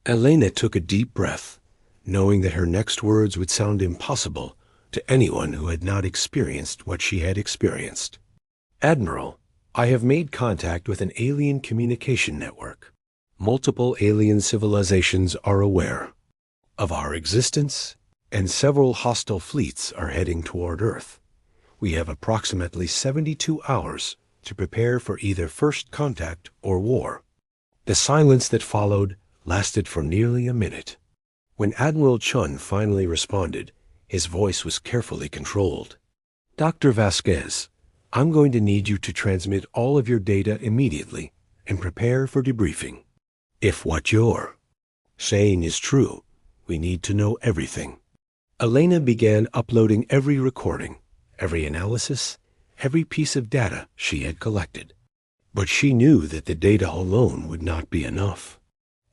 Elena took a deep breath, knowing that her next words would sound impossible to anyone who had not experienced what she had experienced. Admiral, I have made contact with an alien communication network. Multiple alien civilizations are aware of our existence, and several hostile fleets are heading toward Earth. We have approximately 72 hours to prepare for either first contact or war. The silence that followed lasted for nearly a minute. When Admiral Chun finally responded, his voice was carefully controlled. Dr. Vasquez, I'm going to need you to transmit all of your data immediately and prepare for debriefing. If what you're saying is true, we need to know everything. Elena began uploading every recording, every analysis, every piece of data she had collected. But she knew that the data alone would not be enough.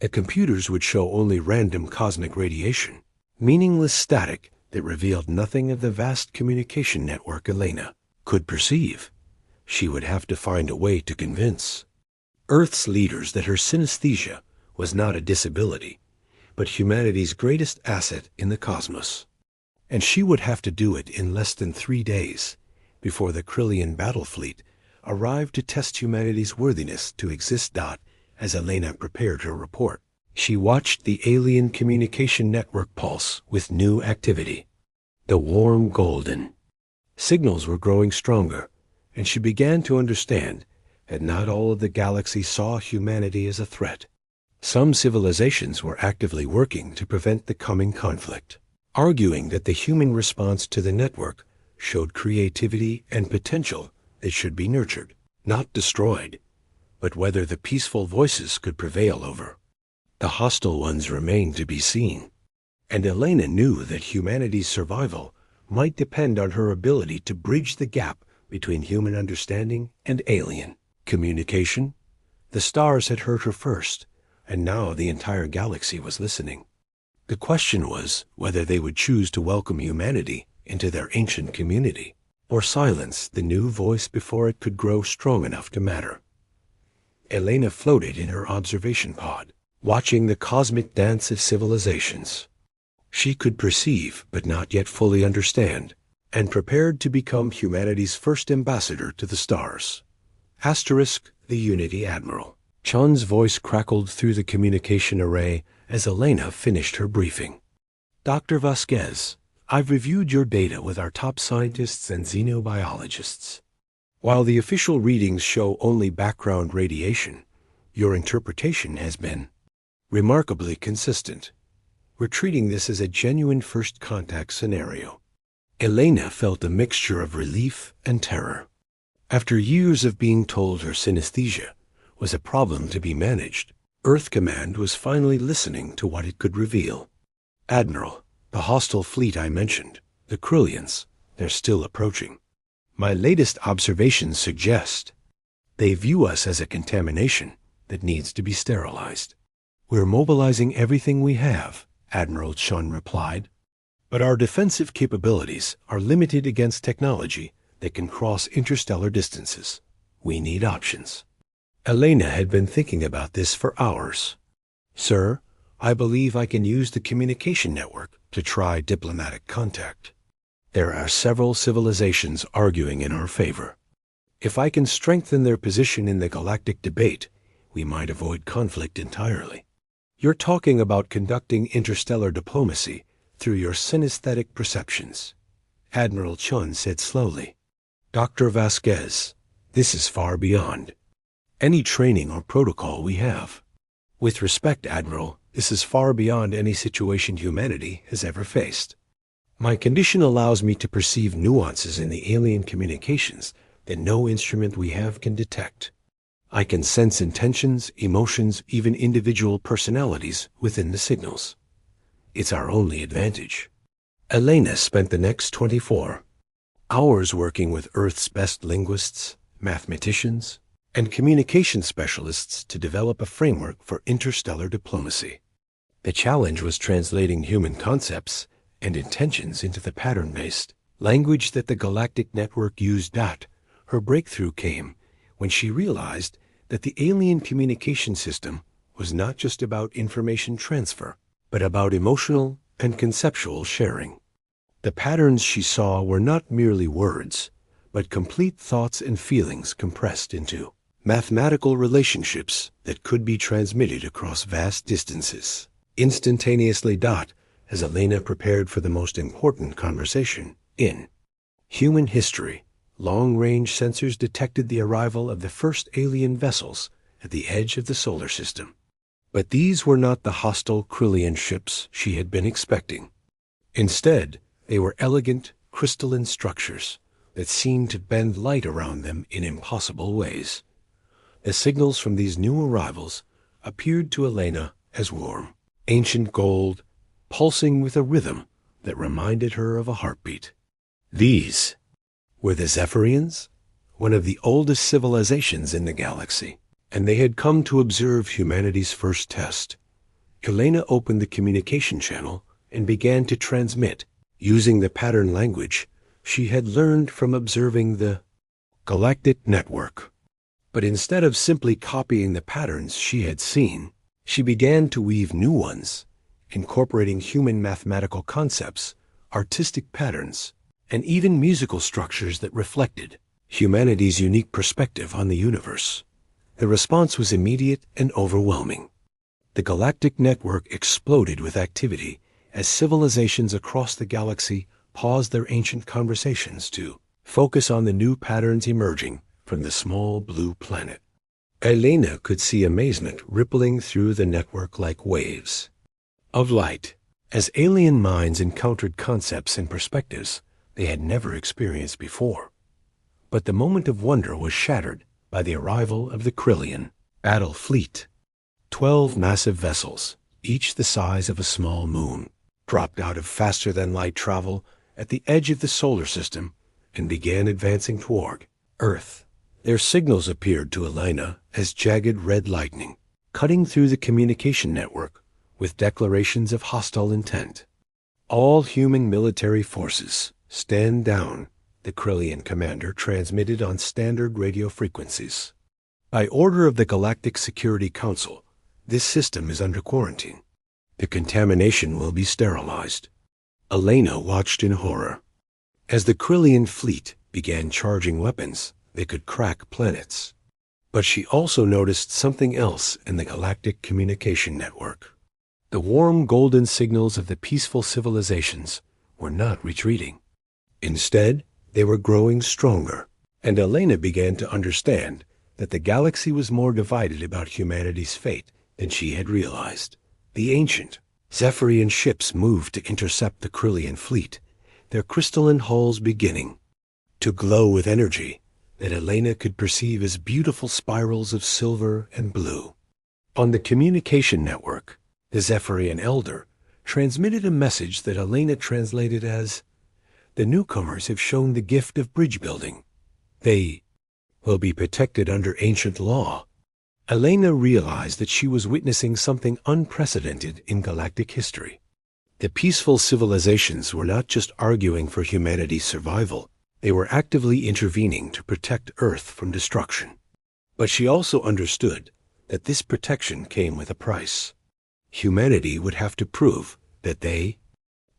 The computers would show only random cosmic radiation, meaningless static that revealed nothing of the vast communication network Elena could perceive. She would have to find a way to convince Earth's leaders that her synesthesia was not a disability, but humanity's greatest asset in the cosmos. And she would have to do it in less than 3 days, before the Krillian battle fleet arrived to test humanity's worthiness to exist. As Elena prepared her report, she watched the alien communication network pulse with new activity. The warm golden signals were growing stronger, and she began to understand that not all of the galaxy saw humanity as a threat. Some civilizations were actively working to prevent the coming conflict, arguing that the human response to the network showed creativity and potential that should be nurtured, not destroyed, but whether the peaceful voices could prevail over the hostile ones remained to be seen. And Elena knew that humanity's survival might depend on her ability to bridge the gap between human understanding and alien communication. The stars had heard her first, and now the entire galaxy was listening. The question was whether they would choose to welcome humanity into their ancient community, or silence the new voice before it could grow strong enough to matter. Elena floated in her observation pod, watching the cosmic dance of civilizations. She could perceive, but not yet fully understand, and prepared to become humanity's first ambassador to the stars. Asterisk, the Unity Admiral. Chun's voice crackled through the communication array as Elena finished her briefing. Dr. Vasquez, I've reviewed your data with our top scientists and xenobiologists. While the official readings show only background radiation, your interpretation has been remarkably consistent. We're treating this as a genuine first contact scenario. Elena felt a mixture of relief and terror. After years of being told her synesthesia was a problem to be managed, Earth Command was finally listening to what it could reveal. Admiral, the hostile fleet I mentioned, the Krillians, they're still approaching. My latest observations suggest they view us as a contamination that needs to be sterilized. We're mobilizing everything we have, Admiral Chun replied. But our defensive capabilities are limited against technology that can cross interstellar distances. We need options. Elena had been thinking about this for hours. Sir, I believe I can use the communication network to try diplomatic contact. There are several civilizations arguing in our favor. If I can strengthen their position in the galactic debate, we might avoid conflict entirely. You're talking about conducting interstellar diplomacy through your synesthetic perceptions, Admiral Chun said slowly. Dr. Vasquez, this is far beyond any training or protocol we have. With respect, Admiral, this is far beyond any situation humanity has ever faced. My condition allows me to perceive nuances in the alien communications that no instrument we have can detect. I can sense intentions, emotions, even individual personalities within the signals. It's our only advantage. Elena spent the next 24 hours working with Earth's best linguists, mathematicians, and communication specialists to develop a framework for interstellar diplomacy. The challenge was translating human concepts and intentions into the pattern-based language that the galactic network used. Her breakthrough came when she realized that the alien communication system was not just about information transfer, but about emotional and conceptual sharing. The patterns she saw were not merely words, but complete thoughts and feelings compressed into mathematical relationships that could be transmitted across vast distances. Instantaneously. As Elena prepared for the most important conversation in human history, long-range sensors detected the arrival of the first alien vessels at the edge of the solar system. But these were not the hostile Krillian ships she had been expecting. Instead, they were elegant, crystalline structures that seemed to bend light around them in impossible ways. The signals from these new arrivals appeared to Elena as warm, ancient gold, pulsing with a rhythm that reminded her of a heartbeat. These were the Zephyrians, one of the oldest civilizations in the galaxy, and they had come to observe humanity's first test. Elena opened the communication channel and began to transmit, using the pattern language she had learned from observing the Galactic Network. But instead of simply copying the patterns she had seen, she began to weave new ones, incorporating human mathematical concepts, artistic patterns, and even musical structures that reflected humanity's unique perspective on the universe. The response was immediate and overwhelming. The Galactic Network exploded with activity as civilizations across the galaxy paused their ancient conversations to focus on the new patterns emerging from the small blue planet. Elena could see amazement rippling through the network like waves of light as alien minds encountered concepts and perspectives they had never experienced before. But the moment of wonder was shattered by the arrival of the Krillian battle fleet. 12 massive vessels, each the size of a small moon, dropped out of faster-than-light travel at the edge of the solar system and began advancing toward Earth. Their signals appeared to Elena as jagged red lightning, cutting through the communication network with declarations of hostile intent. All human military forces, stand down, the Krillian commander transmitted on standard radio frequencies. By order of the Galactic Security Council, this system is under quarantine. The contamination will be sterilized. Elena watched in horror. As the Krillian fleet began charging weapons, they could crack planets. But she also noticed something else in the Galactic Communication Network. The warm golden signals of the peaceful civilizations were not retreating. Instead, they were growing stronger, and Elena began to understand that the galaxy was more divided about humanity's fate than she had realized. The ancient Zephyrian ships moved to intercept the Krillian fleet, their crystalline hulls beginning to glow with energy that Elena could perceive as beautiful spirals of silver and blue. On the communication network, the Zephyrian elder transmitted a message that Elena translated as, "The newcomers have shown the gift of bridge building. They will be protected under ancient law." Elena realized that she was witnessing something unprecedented in galactic history. The peaceful civilizations were not just arguing for humanity's survival, they were actively intervening to protect Earth from destruction. But she also understood that this protection came with a price. Humanity would have to prove that they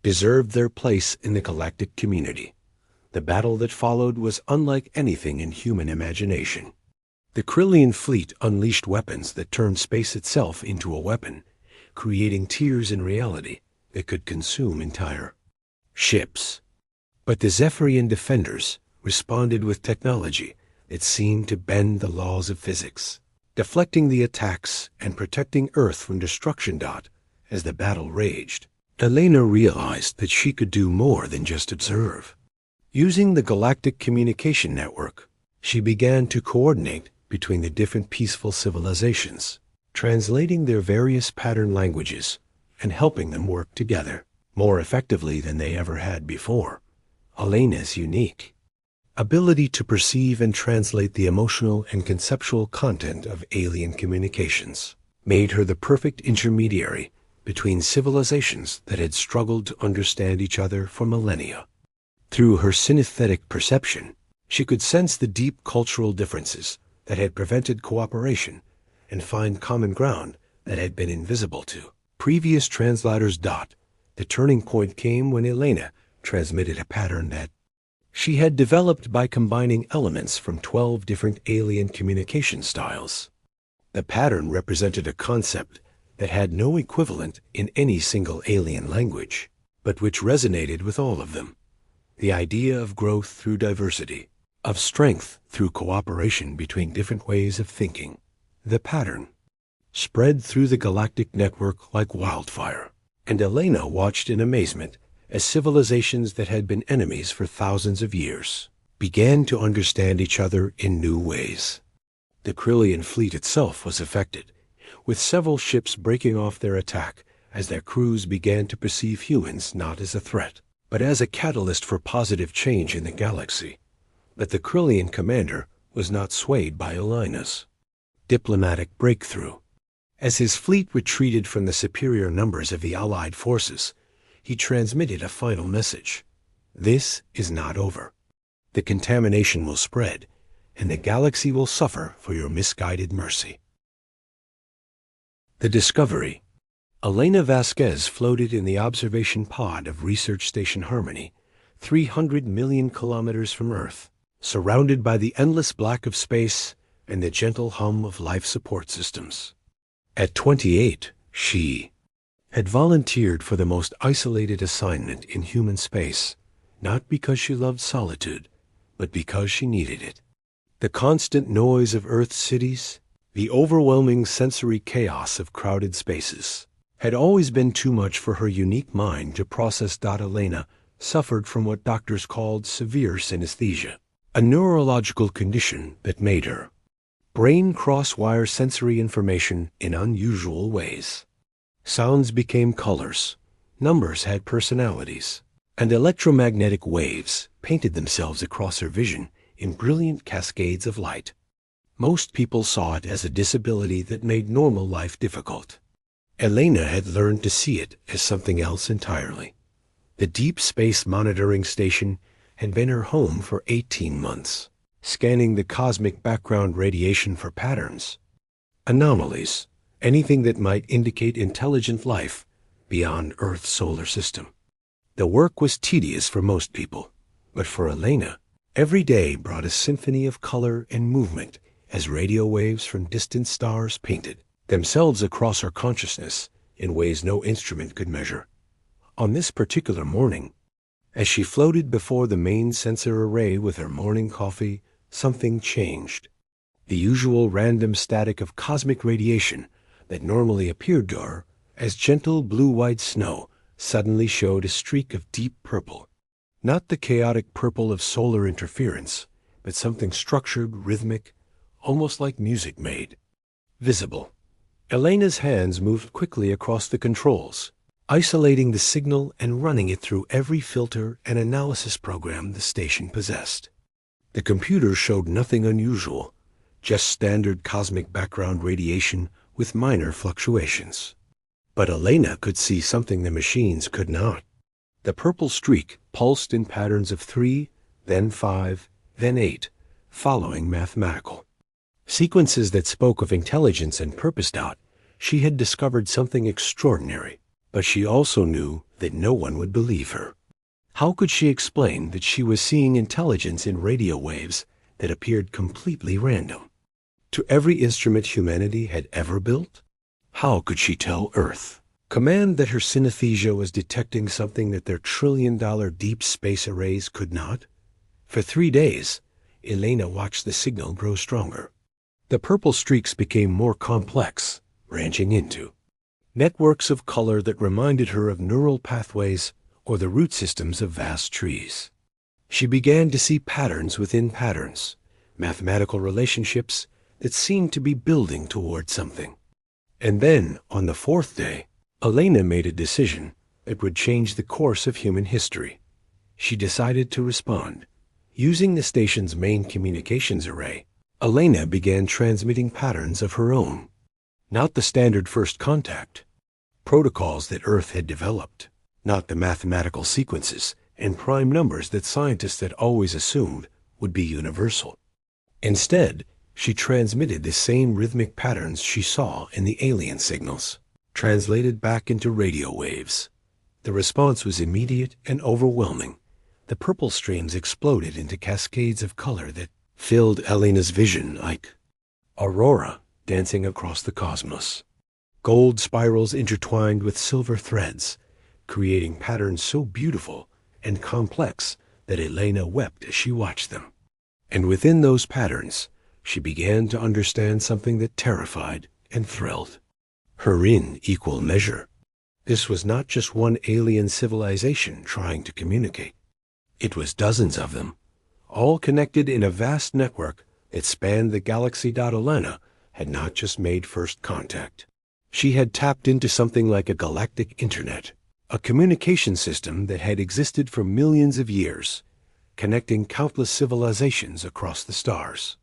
deserved their place in the galactic community. The battle that followed was unlike anything in human imagination. The Krillian fleet unleashed weapons that turned space itself into a weapon, creating tears in reality that could consume entire ships. But the Zephyrian defenders responded with technology that seemed to bend the laws of physics, deflecting the attacks and protecting Earth from destruction. As the battle raged, Elena realized that she could do more than just observe. Using the Galactic Communication Network, she began to coordinate between the different peaceful civilizations, translating their various pattern languages and helping them work together more effectively than they ever had before. Elena's unique ability to perceive and translate the emotional and conceptual content of alien communications made her the perfect intermediary between civilizations that had struggled to understand each other for millennia. Through her synesthetic perception, she could sense the deep cultural differences that had prevented cooperation and find common ground that had been invisible to previous translators. The turning point came when Elena transmitted a pattern that she had developed by combining elements from 12 different alien communication styles. The pattern represented a concept that had no equivalent in any single alien language, but which resonated with all of them. The idea of growth through diversity, of strength through cooperation between different ways of thinking. The pattern spread through the galactic network like wildfire, and Elena watched in amazement as civilizations that had been enemies for thousands of years began to understand each other in new ways. The Krillian fleet itself was affected, with several ships breaking off their attack as their crews began to perceive humans not as a threat, but as a catalyst for positive change in the galaxy. But the Krillian commander was not swayed by Elena's diplomatic breakthrough. As his fleet retreated from the superior numbers of the Allied forces, he transmitted a final message. This is not over. The contamination will spread, and the galaxy will suffer for your misguided mercy. The Discovery. Elena Vasquez floated in the observation pod of Research Station Harmony, 300 million kilometers from Earth, surrounded by the endless black of space and the gentle hum of life support systems. At 28, she had volunteered for the most isolated assignment in human space, not because she loved solitude, but because she needed it. The constant noise of Earth's cities, the overwhelming sensory chaos of crowded spaces, had always been too much for her unique mind to process. Elena suffered from what doctors called severe synesthesia, a neurological condition that made her brain cross-wire sensory information in unusual ways. Sounds became colors, numbers had personalities, and electromagnetic waves painted themselves across her vision in brilliant cascades of light. Most people saw it as a disability that made normal life difficult. Elena had learned to see it as something else entirely. The Deep Space Monitoring Station had been her home for 18 months, scanning the cosmic background radiation for patterns, anomalies, anything that might indicate intelligent life beyond Earth's solar system. The work was tedious for most people, but for Elena, every day brought a symphony of color and movement as radio waves from distant stars painted themselves across her consciousness in ways no instrument could measure. On this particular morning, as she floated before the main sensor array with her morning coffee, something changed. The usual random static of cosmic radiation that normally appeared to her as gentle blue-white snow suddenly showed a streak of deep purple. Not the chaotic purple of solar interference, but something structured, rhythmic, almost like music made visible. Elena's hands moved quickly across the controls, isolating the signal and running it through every filter and analysis program the station possessed. The computer showed nothing unusual, just standard cosmic background radiation with minor fluctuations. But Elena could see something the machines could not. The purple streak pulsed in patterns of 3, then 5, then 8, following mathematical sequences that spoke of intelligence and purpose. She had discovered something extraordinary, but she also knew that no one would believe her. How could she explain that she was seeing intelligence in radio waves that appeared completely random to every instrument humanity had ever built? How could she tell Earth Command that her synesthesia was detecting something that their trillion-dollar deep space arrays could not? For 3 days, Elena watched the signal grow stronger. The purple streaks became more complex, branching into networks of color that reminded her of neural pathways or the root systems of vast trees. She began to see patterns within patterns, mathematical relationships that seemed to be building toward something. And then, on the 4th day, Elena made a decision that would change the course of human history. She decided to respond. Using the station's main communications array, Elena began transmitting patterns of her own. Not the standard first contact, protocols that Earth had developed, not the mathematical sequences and prime numbers that scientists had always assumed would be universal. Instead, She transmitted the same rhythmic patterns she saw in the alien signals, translated back into radio waves. The response was immediate and overwhelming. The purple streams exploded into cascades of color that filled Elena's vision like aurora dancing across the cosmos. Gold spirals intertwined with silver threads, creating patterns so beautiful and complex that Elena wept as she watched them. And within those patterns, she began to understand something that terrified and thrilled. Her in equal measure. This was not just one alien civilization trying to communicate. It was dozens of them, all connected in a vast network that spanned the galaxy. Elena had not just made first contact. She had tapped into something like a galactic internet, a communication system that had existed for millions of years, connecting countless civilizations across the stars.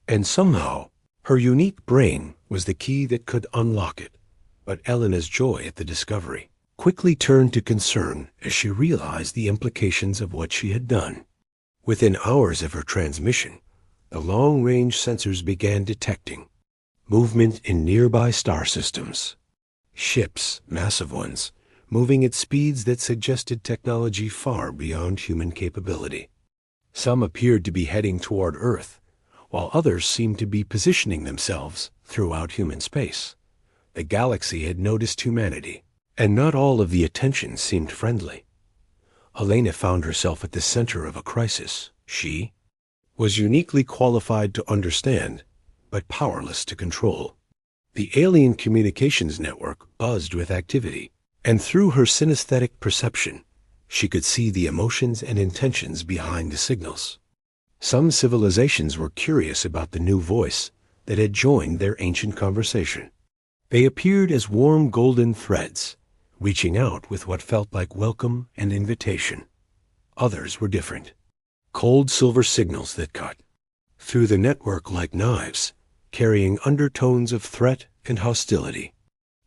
And somehow, her unique brain was the key that could unlock it. But Elena's joy at the discovery quickly turned to concern as she realized the implications of what she had done. Within hours of her transmission, the long-range sensors began detecting movement in nearby star systems. Ships, massive ones, moving at speeds that suggested technology far beyond human capability. Some appeared to be heading toward Earth, while others seemed to be positioning themselves throughout human space. The galaxy had noticed humanity, and not all of the attention seemed friendly. Elena found herself at the center of a crisis. She was uniquely qualified to understand, but powerless to control. The alien communications network buzzed with activity, and through her synesthetic perception, she could see the emotions and intentions behind the signals. Some civilizations were curious about the new voice that had joined their ancient conversation. They appeared as warm golden threads, reaching out with what felt like welcome and invitation. Others were different. Cold silver signals that cut through the network like knives, carrying undertones of threat and hostility.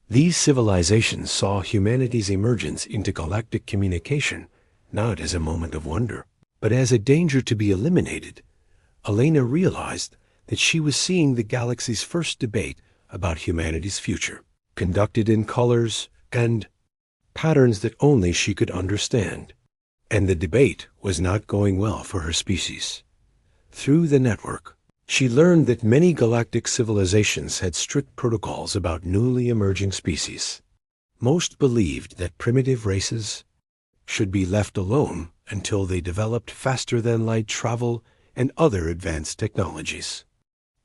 These civilizations saw humanity's emergence into galactic communication not as a moment of wonder, but as a danger to be eliminated. Elena realized that she was seeing the galaxy's first debate about humanity's future, conducted in colors and patterns that only she could understand. And the debate was not going well for her species. Through the network, she learned that many galactic civilizations had strict protocols about newly emerging species. Most believed that primitive races should be left alone until they developed faster-than-light travel and other advanced technologies.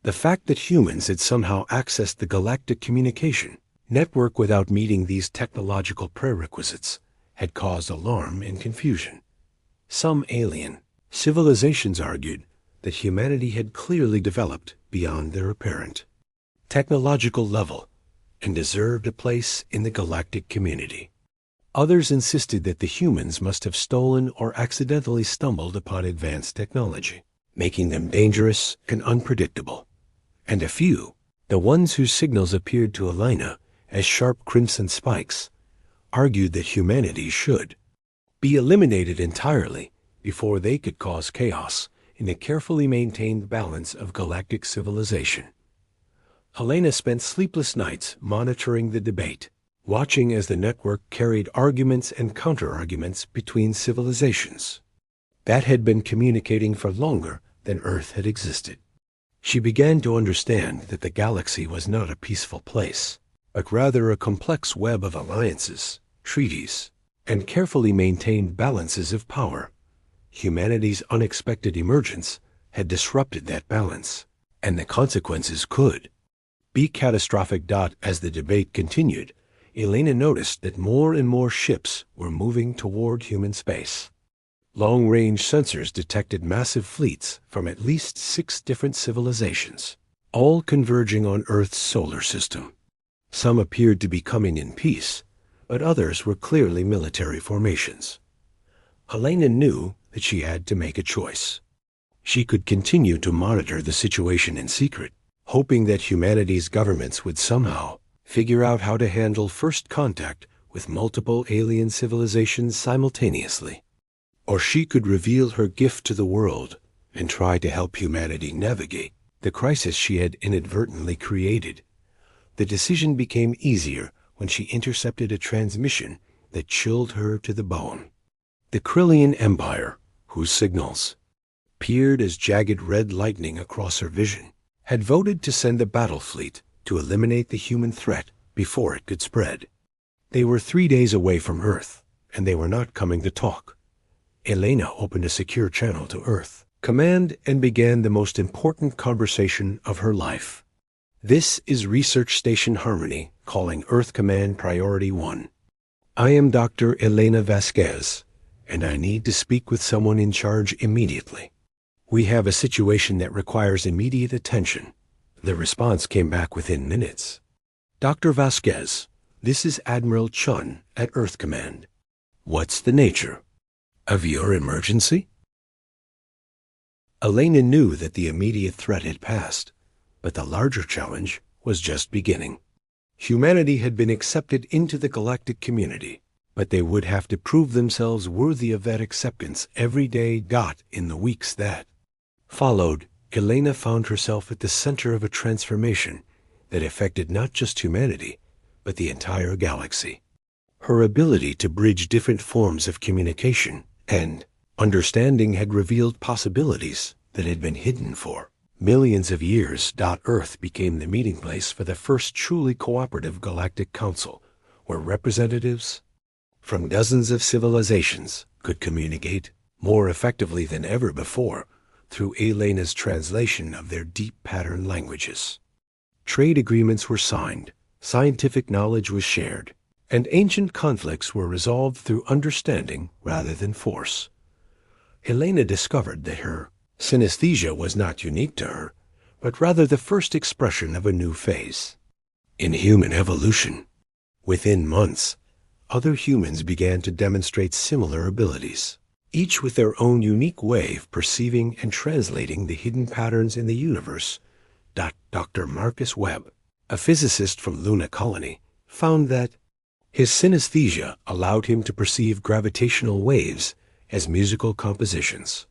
The fact that humans had somehow accessed the galactic communication network without meeting these technological prerequisites had caused alarm and confusion. Some alien civilizations argued that humanity had clearly developed beyond their apparent technological level and deserved a place in the galactic community. Others insisted that the humans must have stolen or accidentally stumbled upon advanced technology, making them dangerous and unpredictable. And a few, the ones whose signals appeared to Elena as sharp crimson spikes, argued that humanity should be eliminated entirely before they could cause chaos in a carefully maintained balance of galactic civilization. Elena spent sleepless nights monitoring the debate, watching as the network carried arguments and counter-arguments between civilizations that had been communicating for longer than Earth had existed. She began to understand that the galaxy was not a peaceful place, but rather a complex web of alliances, treaties, and carefully maintained balances of power. Humanity's unexpected emergence had disrupted that balance, and the consequences could be catastrophic. As the debate continued, Elena noticed that more and more ships were moving toward human space. Long-range sensors detected massive fleets from at least 6 different civilizations, all converging on Earth's solar system. Some appeared to be coming in peace, but others were clearly military formations. Elena knew that she had to make a choice. She could continue to monitor the situation in secret, hoping that humanity's governments would somehow figure out how to handle first contact with multiple alien civilizations simultaneously. Or she could reveal her gift to the world and try to help humanity navigate the crisis she had inadvertently created. The decision became easier when she intercepted a transmission that chilled her to the bone. The Krillian Empire, whose signals peered as jagged red lightning across her vision, had voted to send a battle fleet to eliminate the human threat before it could spread. They were 3 days away from Earth, and they were not coming to talk. Elena opened a secure channel to Earth Command and began the most important conversation of her life. "This is Research Station Harmony calling Earth Command Priority 1. I am Dr. Elena Vasquez, and I need to speak with someone in charge immediately. We have a situation that requires immediate attention." The response came back within minutes. "Dr. Vasquez, this is Admiral Chun at Earth Command. What's the nature of your emergency?" Elena knew that the immediate threat had passed, but the larger challenge was just beginning. Humanity had been accepted into the galactic community, but they would have to prove themselves worthy of that acceptance every day. In the weeks that followed, Elena found herself at the center of a transformation that affected not just humanity, but the entire galaxy. Her ability to bridge different forms of communication and understanding had revealed possibilities that had been hidden for millions of years. Earth became the meeting place for the first truly cooperative galactic council, where representatives from dozens of civilizations could communicate more effectively than ever before through Elena's translation of their deep pattern languages. Trade agreements were signed, scientific knowledge was shared, and ancient conflicts were resolved through understanding rather than force. Elena discovered that her synesthesia was not unique to her, but rather the first expression of a new phase in human evolution. Within months, other humans began to demonstrate similar abilities, each with their own unique way of perceiving and translating the hidden patterns in the universe. Dr. Marcus Webb, a physicist from Luna Colony, found that his synesthesia allowed him to perceive gravitational waves as musical compositions,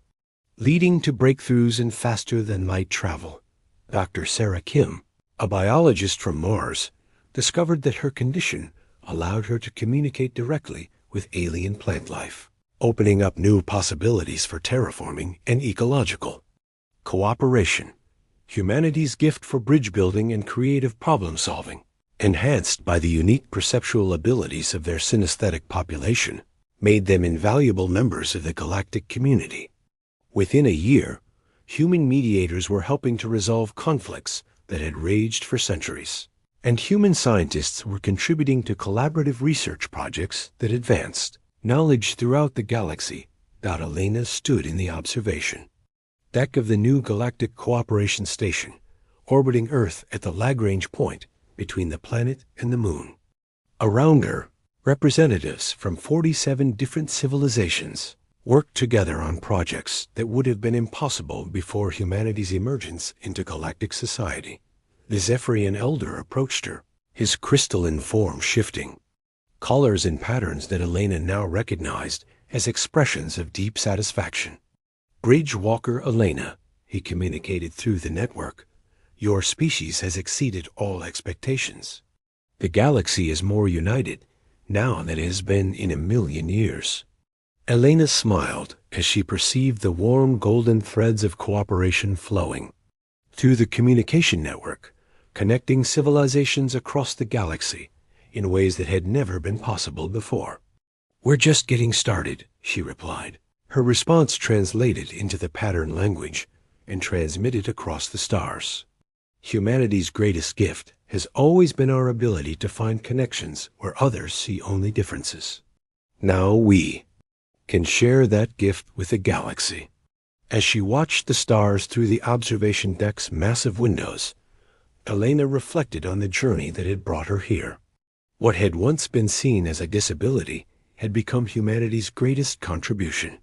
leading to breakthroughs in faster-than-light travel. Dr. Sarah Kim, a biologist from Mars, discovered that her condition allowed her to communicate directly with alien plant life, opening up new possibilities for terraforming and ecological cooperation. Humanity's gift for bridge building and creative problem-solving, enhanced by the unique perceptual abilities of their synesthetic population, made them invaluable members of the galactic community. Within a year, human mediators were helping to resolve conflicts that had raged for centuries, and human scientists were contributing to collaborative research projects that advanced knowledge throughout the galaxy. Elena stood in the observation deck of the new Galactic Cooperation Station, orbiting Earth at the Lagrange point between the planet and the moon. Around her, representatives from 47 different civilizations worked together on projects that would have been impossible before humanity's emergence into galactic society. The Zephyrian elder approached her, his crystalline form shifting, colors and patterns that Elena now recognized as expressions of deep satisfaction. "Bridge Walker Elena," he communicated through the network, "your species has exceeded all expectations. The galaxy is more united now than it has been in 1,000,000 years. Elena smiled as she perceived the warm golden threads of cooperation flowing through the communication network, connecting civilizations across the galaxy in ways that had never been possible before. "We're just getting started," she replied. Her response translated into the pattern language and transmitted across the stars. Humanity's greatest gift has always been our ability to find connections where others see only differences. Now we can share that gift with the galaxy. As she watched the stars through the observation deck's massive windows, Elena reflected on the journey that had brought her here. What had once been seen as a disability had become humanity's greatest contribution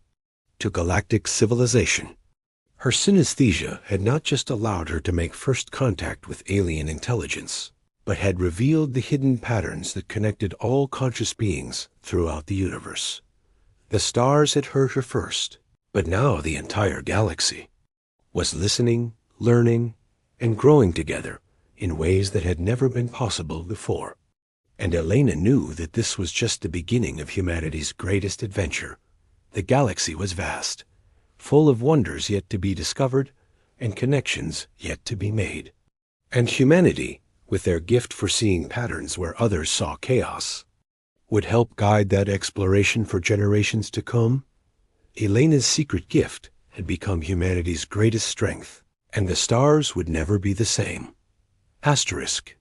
to galactic civilization. Her synesthesia had not just allowed her to make first contact with alien intelligence, but had revealed the hidden patterns that connected all conscious beings throughout the universe. The stars had heard her first, but now the entire galaxy was listening, learning, and growing together in ways that had never been possible before. And Elena knew that this was just the beginning of humanity's greatest adventure. The galaxy was vast, full of wonders yet to be discovered and connections yet to be made. And humanity, with their gift for seeing patterns where others saw chaos, would help guide that exploration for generations to come. Elena's secret gift had become humanity's greatest strength, and the stars would never be the same. Asterisk.